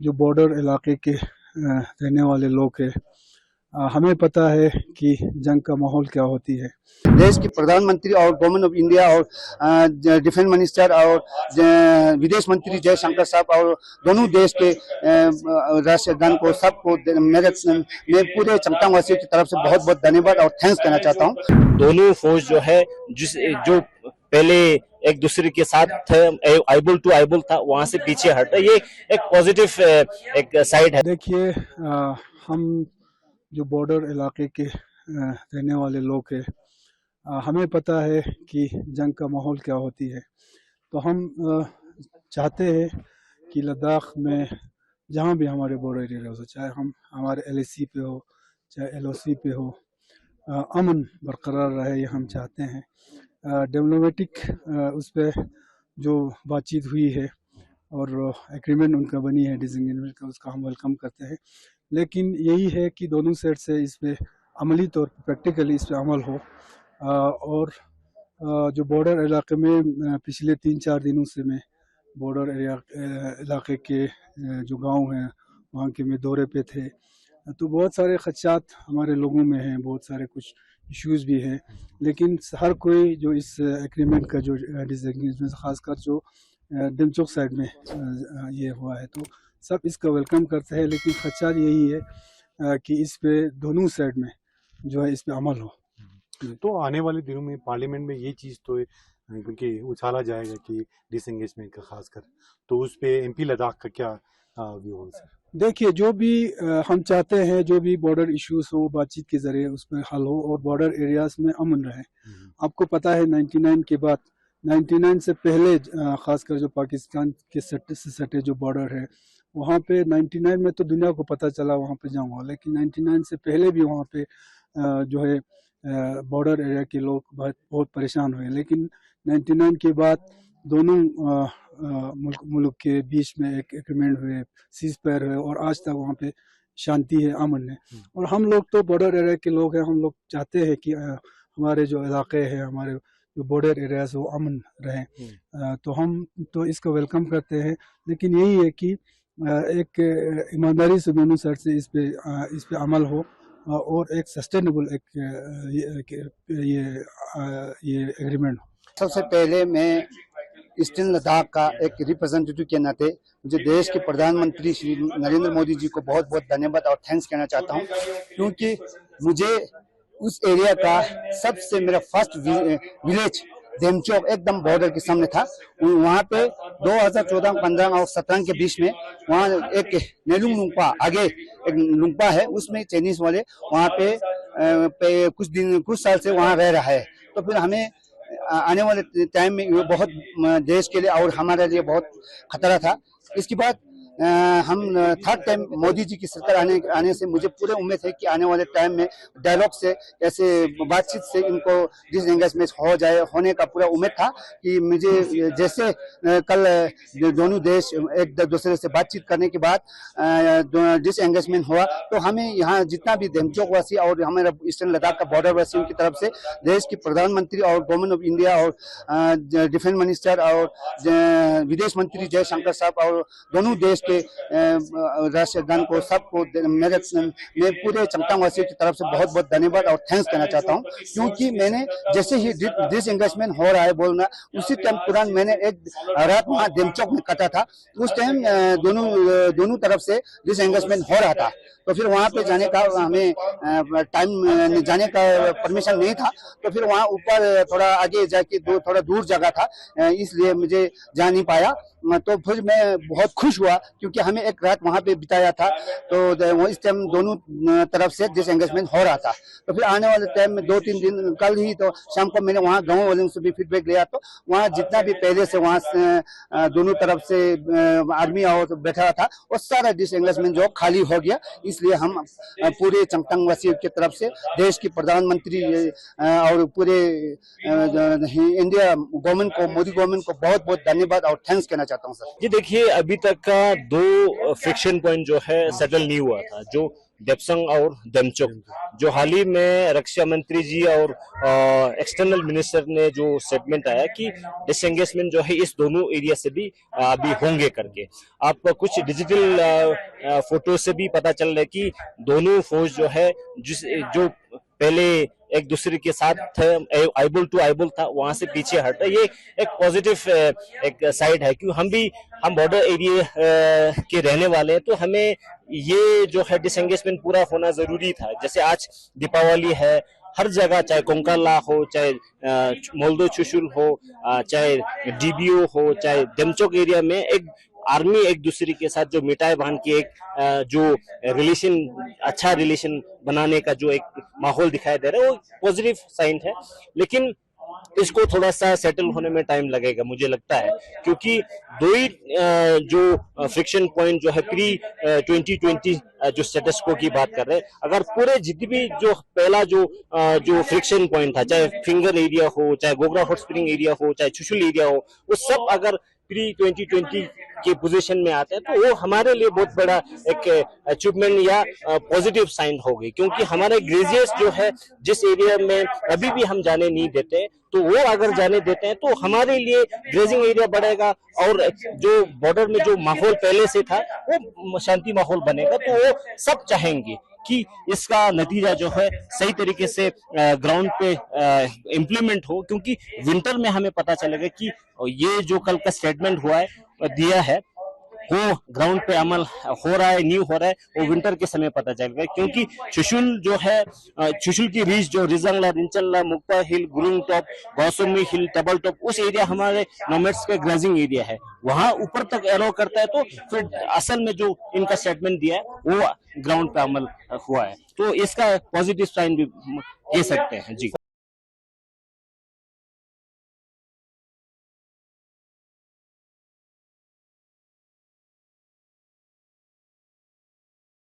जो बॉर्डर इलाके के रहने वाले लोग हैं, हमें पता है कि जंग का माहौल क्या होती है। देश के प्रधानमंत्री और गवर्नमेंट ऑफ इंडिया और डिफेंस मिनिस्टर और विदेश मंत्री जयशंकर साहब और दोनों देश के राष्ट्रगान को सबको मैं पूरे चंगतांग वासियों की तरफ से बहुत बहुत धन्यवाद और थैंक्स कहना चाहता हूँ। दोनों फौज जो है जो पहले एक दूसरे के साथ आइबल टू आइबल था, वहां से पीछे हटा, ये एक पॉजिटिव एक साइड है। देखिए, हम जो बॉर्डर इलाके के रहने वाले लोग हैं, हमें पता है कि जंग का माहौल क्या होती है। तो हम चाहते हैं कि लद्दाख में जहाँ भी हमारे बॉर्डर एरिया हो, चाहे हम हमारे LAC पे हो चाहे LOC पे हो, अमन बरकरार रहे, ये हम चाहते हैं। डिप्लोमेटिक उस पर जो बातचीत हुई है और एग्रीमेंट उनका बनी है डिसएंगेजमेंट का, उसका हम वेलकम करते हैं। लेकिन यही है कि दोनों साइड से इस पर अमली तौर पर प्रैक्टिकली इस पर अमल हो। और जो बॉर्डर इलाके में पिछले 3-4 दिनों से मैं बॉर्डर इलाके के जो गांव हैं वहाँ के मैं दौरे पे थे, तो बहुत सारे खदशात हमारे लोगों में हैं, बहुत सारे कुछ इश्यूज़ भी हैं। लेकिन हर कोई जो इस एग्रीमेंट का जो डिसएंगेजमेंट खासकर जो दिमचोक साइड में ये हुआ है, तो सब इसका वेलकम करते हैं। लेकिन खदशात यही है कि इस पे दोनों साइड में जो है इस पे अमल हो। तो आने वाले दिनों में पार्लियामेंट में ये चीज़ तो क्योंकि उछाला जाएगा कि डिसएंगेजमेंट का खासकर, तो उस पे MP लद्दाख का क्या व्यू होगा सर? देखिए, जो भी हम चाहते हैं, जो भी बॉर्डर इश्यूज हो बातचीत के जरिए उसमें हल हो और बॉर्डर एरियाज में अमन रहे। आपको पता है 99 के बाद, 99 से पहले खासकर जो पाकिस्तान के से सटे जो बॉर्डर है वहाँ पे 99 में तो दुनिया को पता चला वहाँ पे जाऊँगा, लेकिन 99 से पहले भी वहाँ पे जो है बॉर्डर एरिया के लोग बहुत परेशान हुए। लेकिन 99 के बाद दोनों मुल्क के बीच में एक एग्रीमेंट हुए, सीज फायर हुए और आज तक वहाँ पे शांति है, अमन है। और हम लोग तो बॉर्डर एरिया के लोग हैं, हम लोग चाहते हैं कि हमारे जो इलाके हैं, हमारे जो बॉर्डर एरियाज वो अमन रहें। तो हम तो इसको वेलकम करते हैं। लेकिन यही है कि एक ईमानदारी से दोनों साइड से इस पे अमल हो और एक सस्टेनेबल ये एग्रीमेंट हो। सबसे पहले मैं ईस्टर्न लद्दाख का एक रिप्रेजेंटेटिव के नाते मुझे देश के प्रधानमंत्री श्री नरेंद्र मोदी जी को बहुत बहुत धन्यवाद और थैंक्स कहना चाहता हूं, क्योंकि मुझे उस एरिया का सबसे मेरा फर्स्ट विलेज देमचोक एकदम बॉर्डर के सामने था। वहाँ पे 2014, 15 और 17 के बीच में वहाँ एक नेलुंग लुंगपा आगे एक लुंगपा है, उसमें चाइनीज वाले वहाँ पे कुछ साल से वहाँ रह रहा है। तो फिर हमें आने वाले टाइम में ये बहुत देश के लिए और हमारे लिए बहुत खतरा था। इसके बाद हम थर्ड टाइम मोदी जी की सरकार आने से मुझे पूरे उम्मीद है कि आने वाले टाइम में डायलॉग से, ऐसे बातचीत से इनको डिसएंगेजमेंट हो जाए, होने का पूरा उम्मीद था कि मुझे जैसे कल दोनों देश एक दूसरे से बातचीत करने के बाद डिसएंगेजमेंट हुआ, तो हमें यहाँ जितना भी देमचोक वासी और हमारे ईस्टर्न लद्दाख का बॉर्डर वासियों की तरफ से देश के प्रधानमंत्री और गवर्नमेंट ऑफ इंडिया और डिफेंस मिनिस्टर और विदेश मंत्री जयशंकर साहब और दोनों देश राष्ट्रगान को सबको मैं पूरे चंगतांग वासियों की तरफ से बहुत बहुत धन्यवाद और थैंक्स कहना चाहता हूं, क्योंकि मैंने जैसे ही डिसएंगेजमेंट हो रहा है बोलना, उसी टाइम तुरंत मैंने एक रात वहाँ देमचौक में कटा था। उस टाइम दोनों तरफ से डिसएंगेजमेंट हो रहा था, तो फिर वहाँ पे जाने का हमें टाइम जाने का परमिशन नहीं था। तो फिर वहाँ ऊपर थोड़ा आगे जाके थोड़ा दूर जगह था, इसलिए मुझे जा नहीं पाया। तो फिर मैं बहुत खुश हुआ क्योंकि हमें एक रात वहाँ पे बिताया था, तो इस टाइम दोनों तरफ से डिसएंगेजमेंट हो रहा था। तो फिर आने वाले टाइम में 2-3 दिन कल ही तो शाम को मैंने वहाँ गाँव वालों से भी फीडबैक लिया, तो वहाँ जितना भी पहले से वहाँ से दोनों तरफ से आर्मी और बैठा था वो सारा डिसएंगेजमेंट जो खाली हो गया। इसलिए हम पूरे चंगतांग वासियों की तरफ से देश की प्रधानमंत्री और पूरे इंडिया गवर्नमेंट को, मोदी गवर्नमेंट को बहुत बहुत धन्यवाद और थैंक्स कहना चाहता हूँ सर। जी देखिए, अभी तक का 2 फ्रिक्शन पॉइंट जो है सेटल नहीं हुआ था। जो देपसंग और दमचोक। जो हाल ही में रक्षा मंत्री जी और एक्सटर्नल मिनिस्टर ने जो स्टेटमेंट आया कि डिसएंगेजमेंट जो है इस दोनों एरिया से भी अभी होंगे करके। आप कुछ डिजिटल फोटो से भी पता चल रहा है कि दोनों फौज जो है जो पहले एक दूसरे के साथ आईबुल टू आईबुल था, वहां से पीछे हटा। ये एक पॉजिटिव एक साइड है कि हम बॉर्डर एरिया के रहने वाले हैं, तो हमें ये जो है डिसएंगेजमेंट पूरा होना जरूरी था। जैसे आज दीपावली है, हर जगह चाहे कोंकाला हो, चाहे मोल्दो चुशुल हो, चाहे डीबीओ हो, चाहे दमचोक एरिया में एक आर्मी एक दूसरे के साथ जो मिठाई बांध के एक जो रिलेशन, अच्छा रिलेशन बनाने का जो एक माहौल दिखाई दे रहा है, वो पॉजिटिव साइन है। लेकिन इसको थोड़ा सा सेटल होने में टाइम लगेगा मुझे लगता है, क्योंकि दो ही जो फ्रिक्शन पॉइंट जो है प्री 2020 जो स्टेटस को की बात कर रहे हैं, अगर पूरे जितनी भी जो पहला जो फ्रिक्शन पॉइंट था, चाहे फिंगर एरिया हो, चाहे गोगरा हॉट स्प्रिंग एरिया हो, चाहे चुशुल एरिया हो, वो सब अगर प्री 2020 के पोजीशन में आते हैं तो वो हमारे लिए बहुत बड़ा एक अचीवमेंट या पॉजिटिव साइन होगी। क्योंकि हमारे ग्रेजियर्स जो है जिस एरिया में अभी भी हम जाने नहीं देते, तो वो अगर जाने देते हैं तो हमारे लिए ग्रेजिंग एरिया बढ़ेगा और जो बॉर्डर में जो माहौल पहले से था वो शांति माहौल बनेगा। तो वो सब चाहेंगे कि इसका नतीजा जो है सही तरीके से ग्राउंड पे इम्प्लीमेंट हो, क्योंकि विंटर में हमें पता चलेगा कि ये जो कल का स्टेटमेंट हुआ है दिया है वो ग्राउंड पे अमल हो रहा है नहीं हो रहा है, वो विंटर के समय पता चलेगा। क्योंकि चुशुल जो है, चुशुल की रीच जो रिजंगला, रिंचनला, मुक्ता हिल, गुरुंग टॉप, गौसमी हिल, टेबल टॉप, उस एरिया हमारे नोमैड्स का ग्रेजिंग एरिया है, वहां ऊपर तक एलो करता है। तो फिर असल में जो इनका स्टेटमेंट दिया है वो ग्राउंड पे अमल हुआ है, तो इसका पॉजिटिव साइन भी कह सकते हैं जी।